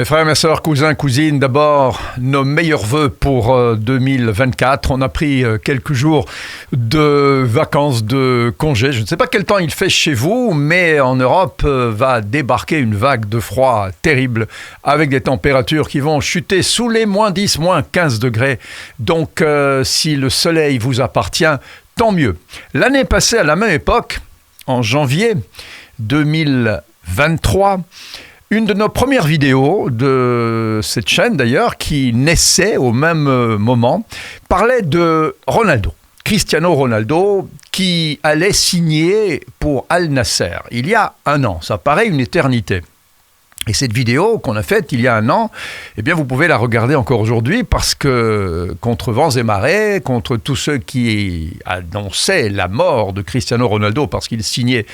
Mes frères, mes sœurs, cousins, cousines, d'abord, nos meilleurs vœux pour 2024. On a pris quelques jours de vacances, de congés. Je ne sais pas quel temps il fait chez vous, mais en Europe va débarquer une vague de froid terrible avec des températures qui vont chuter sous les moins 10, moins 15 degrés. Donc, si le soleil vous appartient, tant mieux. L'année passée, à la même époque, en janvier 2023, une de nos premières vidéos de cette chaîne d'ailleurs, qui naissait au même moment, parlait de Ronaldo, Cristiano Ronaldo, qui allait signer pour Al Nasser il y a un an. Ça paraît une éternité. Et cette vidéo qu'on a faite il y a un an, eh bien vous pouvez la regarder encore aujourd'hui parce que contre vents et marées, contre tous ceux qui annonçaient la mort de Cristiano Ronaldo parce qu'il signait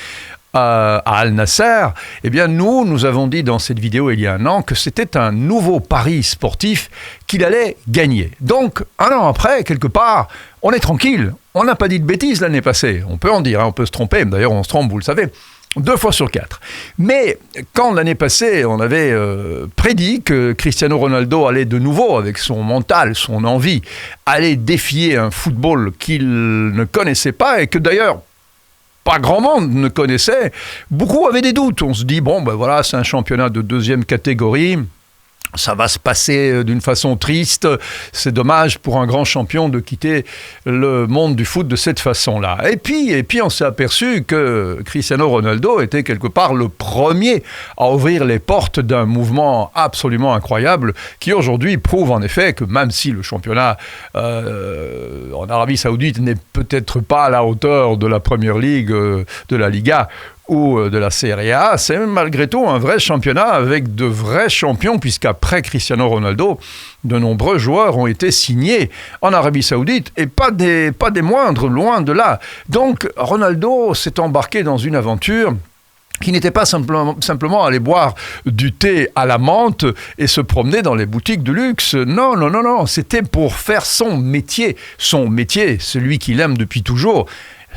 à Al Nasser, eh bien nous avons dit dans cette vidéo il y a un an que c'était un nouveau pari sportif qu'il allait gagner. Donc, un an après, quelque part, on est tranquille. On n'a pas dit de bêtises l'année passée. On peut en dire, on peut se tromper. D'ailleurs, on se trompe, vous le savez. 2 fois sur 4. Mais quand l'année passée, on avait prédit que Cristiano Ronaldo allait de nouveau, avec son mental, son envie, aller défier un football qu'il ne connaissait pas et que d'ailleurs, pas grand monde ne connaissait, beaucoup avaient des doutes. On se dit, bon, ben voilà, c'est un championnat de 2e catégorie. Ça va se passer d'une façon triste. C'est dommage pour un grand champion de quitter le monde du foot de cette façon-là. Et puis on s'est aperçu que Cristiano Ronaldo était quelque part le premier à ouvrir les portes d'un mouvement absolument incroyable qui aujourd'hui prouve en effet que même si le championnat en Arabie Saoudite n'est peut-être pas à la hauteur de la Premier League, de la Liga, ou de la Serie A, c'est malgré tout un vrai championnat avec de vrais champions, puisqu'après Cristiano Ronaldo, de nombreux joueurs ont été signés en Arabie Saoudite, et pas des moindres, loin de là. Donc Ronaldo s'est embarqué dans une aventure qui n'était pas simplement aller boire du thé à la menthe et se promener dans les boutiques de luxe. Non, c'était pour faire son métier, celui qu'il aime depuis toujours,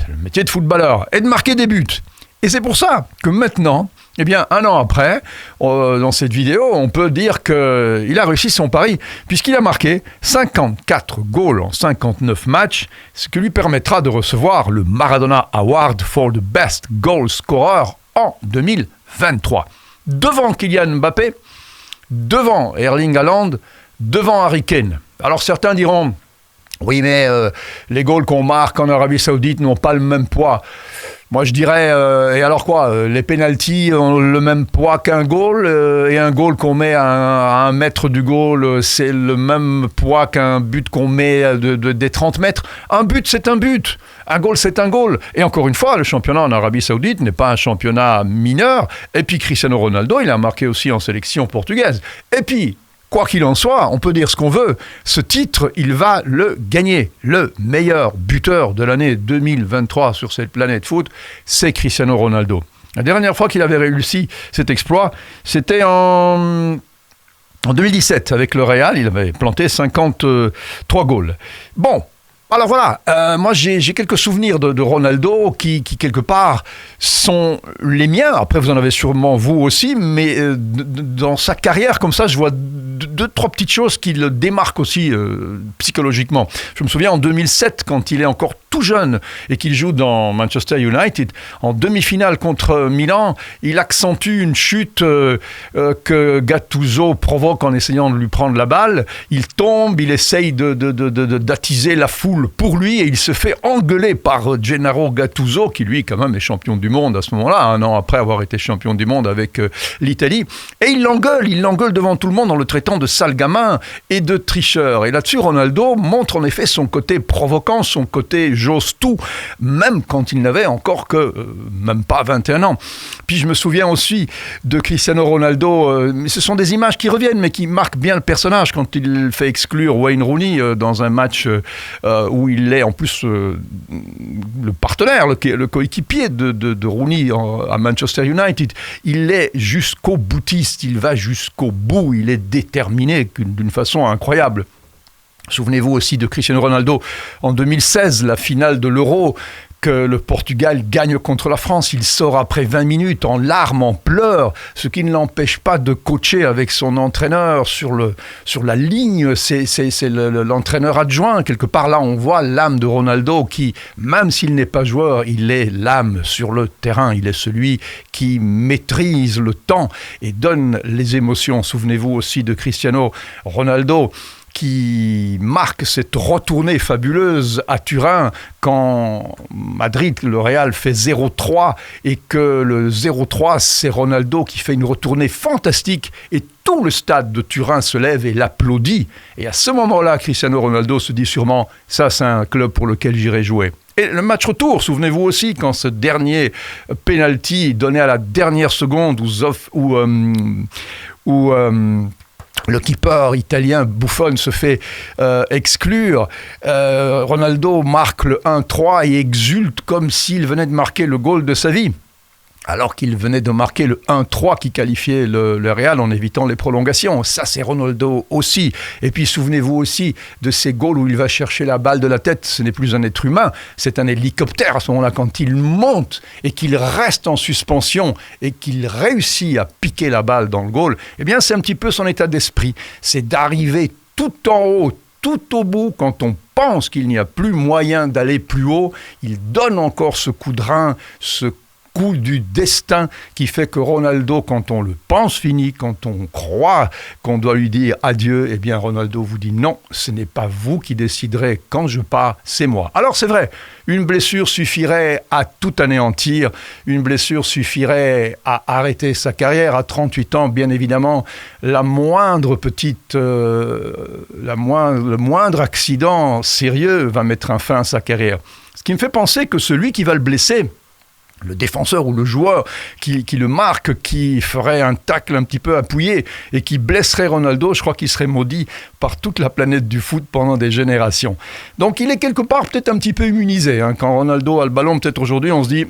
le métier de footballeur, et de marquer des buts. Et c'est pour ça que maintenant, eh bien, un an après, dans cette vidéo, on peut dire qu'il a réussi son pari, puisqu'il a marqué 54 goals en 59 matchs, ce qui lui permettra de recevoir le Maradona Award for the Best Goal Scorer en 2023. Devant Kylian Mbappé, devant Erling Haaland, devant Harry Kane. Alors certains diront, oui mais les goals qu'on marque en Arabie Saoudite n'ont pas le même poids. Moi, je dirais, et alors quoi, les pénaltys ont le même poids qu'un goal, et un goal qu'on met à 1 mètre du goal, c'est le même poids qu'un but qu'on met des 30 mètres. Un but, c'est un but. Un goal, c'est un goal. Et encore une fois, le championnat en Arabie Saoudite n'est pas un championnat mineur. Et puis, Cristiano Ronaldo, il a marqué aussi en sélection portugaise. Et puis, quoi qu'il en soit, on peut dire ce qu'on veut, ce titre, il va le gagner. Le meilleur buteur de l'année 2023 sur cette planète foot, c'est Cristiano Ronaldo. La dernière fois qu'il avait réussi cet exploit, c'était en 2017 avec le Real, il avait planté 53 goals. Bon, alors voilà, moi j'ai quelques souvenirs de Ronaldo qui quelque part sont les miens. Après vous en avez sûrement vous aussi, mais dans sa carrière comme ça, je vois 2-3 petites choses qui le démarquent aussi psychologiquement. Je me souviens en 2007 quand il est encore tout jeune et qu'il joue dans Manchester United, en demi-finale contre Milan, il accentue une chute que Gattuso provoque en essayant de lui prendre la balle. Il tombe, il essaye d'attiser la foule pour lui et il se fait engueuler par Gennaro Gattuso qui lui quand même est champion du monde à ce moment-là, un an après avoir été champion du monde avec l'Italie, et il l'engueule devant tout le monde en le traitant de sale gamin et de tricheur. Et là-dessus Ronaldo montre en effet son côté provoquant, son côté j'ose tout, même quand il n'avait encore que même pas 21 ans. Puis je me souviens aussi de Cristiano Ronaldo, ce sont des images qui reviennent mais qui marquent bien le personnage quand il fait exclure Wayne Rooney dans un match où il est en plus le partenaire, le coéquipier de Rooney à Manchester United. Il est jusqu'au boutiste, il va jusqu'au bout, il est déterminé d'une façon incroyable. Souvenez-vous aussi de Cristiano Ronaldo en 2016, la finale de l'Euro, que le Portugal gagne contre la France. Il sort après 20 minutes en larmes, en pleurs, ce qui ne l'empêche pas de coacher avec son entraîneur sur la ligne. C'est l'entraîneur adjoint. Quelque part là, on voit l'âme de Ronaldo qui, même s'il n'est pas joueur, il est l'âme sur le terrain. Il est celui qui maîtrise le temps et donne les émotions. Souvenez-vous aussi de Cristiano Ronaldo, qui marque cette retournée fabuleuse à Turin quand Madrid, le Real, fait 0-3 et que le 0-3, c'est Ronaldo qui fait une retournée fantastique et tout le stade de Turin se lève et l'applaudit. Et à ce moment-là, Cristiano Ronaldo se dit sûrement « ça, c'est un club pour lequel j'irai jouer ». Et le match retour, souvenez-vous aussi, quand ce dernier penalty donné à la dernière seconde où le keeper italien Buffon se fait exclure. Ronaldo marque le 1-3 et exulte comme s'il venait de marquer le goal de sa vie. Alors qu'il venait de marquer le 1-3 qui qualifiait le Real en évitant les prolongations. Ça, c'est Ronaldo aussi. Et puis, souvenez-vous aussi de ces goals où il va chercher la balle de la tête. Ce n'est plus un être humain, c'est un hélicoptère à ce moment-là. Quand il monte et qu'il reste en suspension et qu'il réussit à piquer la balle dans le goal, eh bien, c'est un petit peu son état d'esprit. C'est d'arriver tout en haut, tout au bout, quand on pense qu'il n'y a plus moyen d'aller plus haut. Il donne encore ce coup de rein, ce coup du destin qui fait que Ronaldo, quand on le pense fini, quand on croit qu'on doit lui dire adieu, eh bien Ronaldo vous dit non, ce n'est pas vous qui déciderez quand je pars, c'est moi. Alors c'est vrai, une blessure suffirait à tout anéantir, une blessure suffirait à arrêter sa carrière à 38 ans, bien évidemment, le moindre accident sérieux va mettre un fin à sa carrière. Ce qui me fait penser que celui qui va le blesser, le défenseur ou le joueur qui le marque, qui ferait un tacle un petit peu appuyé et qui blesserait Ronaldo, je crois qu'il serait maudit par toute la planète du foot pendant des générations. Donc il est quelque part peut-être un petit peu immunisé. Quand Ronaldo a le ballon, peut-être aujourd'hui, on se dit...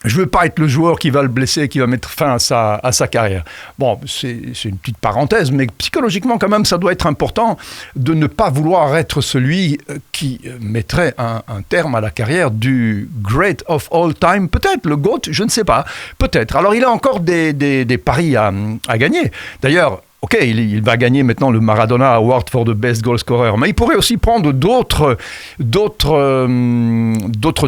Je ne veux pas être le joueur qui va le blesser, qui va mettre fin à sa carrière. Bon, c'est une petite parenthèse, mais psychologiquement, quand même, ça doit être important de ne pas vouloir être celui qui mettrait un terme à la carrière du great of all time. Peut-être, le GOAT, je ne sais pas. Peut-être. Alors, il a encore des paris à gagner. D'ailleurs, ok, il va gagner maintenant le Maradona Award for the Best Goal Scorer, mais il pourrait aussi prendre d'autres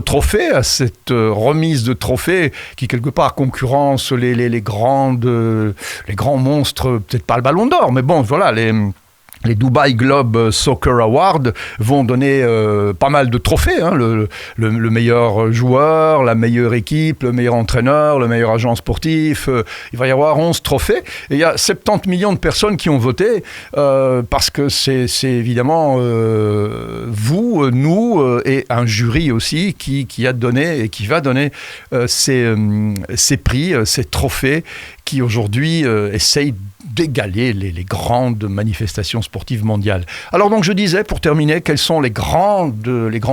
trophées à cette remise de trophées qui quelque part concurrencent les grands monstres, peut-être pas le Ballon d'Or, mais bon, voilà, les Dubai Globe Soccer Awards vont donner pas mal de trophées, le meilleur joueur, la meilleure équipe, le meilleur entraîneur, le meilleur agent sportif. Il va y avoir 11 trophées. Et il y a 70 millions de personnes qui ont voté parce que c'est évidemment vous, nous et un jury aussi qui a donné et qui va donner ces prix, ces trophées qui aujourd'hui essayent d'égaler les grandes manifestations sportives mondiales. Alors donc je disais, pour terminer, quels sont les grands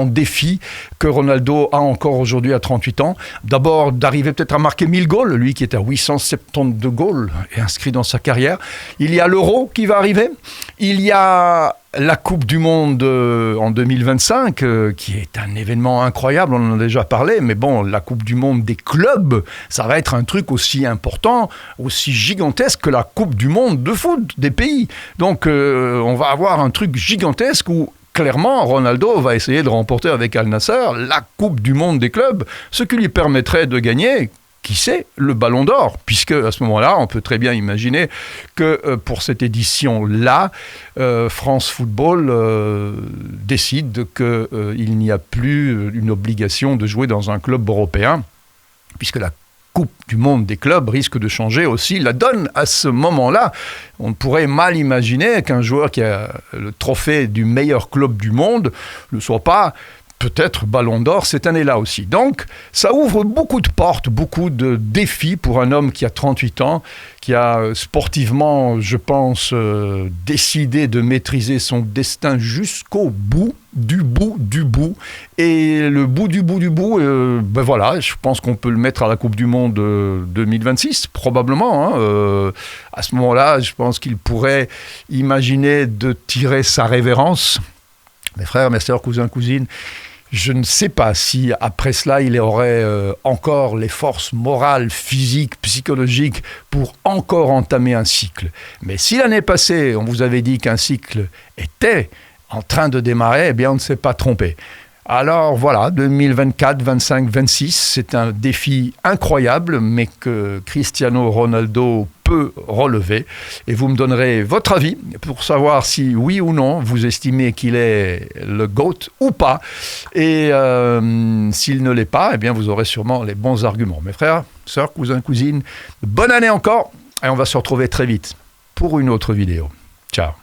défis que Ronaldo a encore aujourd'hui à 38 ans. D'abord, d'arriver peut-être à marquer 1000 goals, lui qui est à 872 goals et inscrit dans sa carrière. Il y a l'Euro qui va arriver. Il y a la Coupe du Monde en 2025, qui est un événement incroyable, on en a déjà parlé, mais bon, la Coupe du Monde des clubs, ça va être un truc aussi important, aussi gigantesque que la Coupe du Monde de foot des pays. Donc, on va avoir un truc gigantesque où, clairement, Ronaldo va essayer de remporter avec Al Nassr la Coupe du Monde des clubs, ce qui lui permettrait de gagner, qui sait, le Ballon d'Or, puisque à ce moment-là, on peut très bien imaginer que pour cette édition-là, France Football décide qu'il n'y a plus une obligation de jouer dans un club européen, puisque la Coupe du Monde des clubs risque de changer aussi la donne à ce moment-là. On pourrait mal imaginer qu'un joueur qui a le trophée du meilleur club du monde ne soit pas peut-être Ballon d'Or cette année-là aussi. Donc, ça ouvre beaucoup de portes, beaucoup de défis pour un homme qui a 38 ans, qui a sportivement, je pense, décidé de maîtriser son destin jusqu'au bout, du bout. Et le bout du bout, ben voilà, je pense qu'on peut le mettre à la Coupe du Monde 2026, probablement. À ce moment-là, je pense qu'il pourrait imaginer de tirer sa révérence. Mes frères, mes sœurs, cousins, cousines, Je ne sais pas si après cela, il aurait encore les forces morales, physiques, psychologiques pour encore entamer un cycle. Mais si l'année passée, on vous avait dit qu'un cycle était en train de démarrer, eh bien, on ne s'est pas trompé. Alors voilà, 2024, 25, 26, c'est un défi incroyable, mais que Cristiano Ronaldo peut relever. Et vous me donnerez votre avis pour savoir si, oui ou non, vous estimez qu'il est le GOAT ou pas. Et s'il ne l'est pas, eh bien, vous aurez sûrement les bons arguments. Mes frères, sœurs, cousins, cousines, bonne année encore. Et on va se retrouver très vite pour une autre vidéo. Ciao.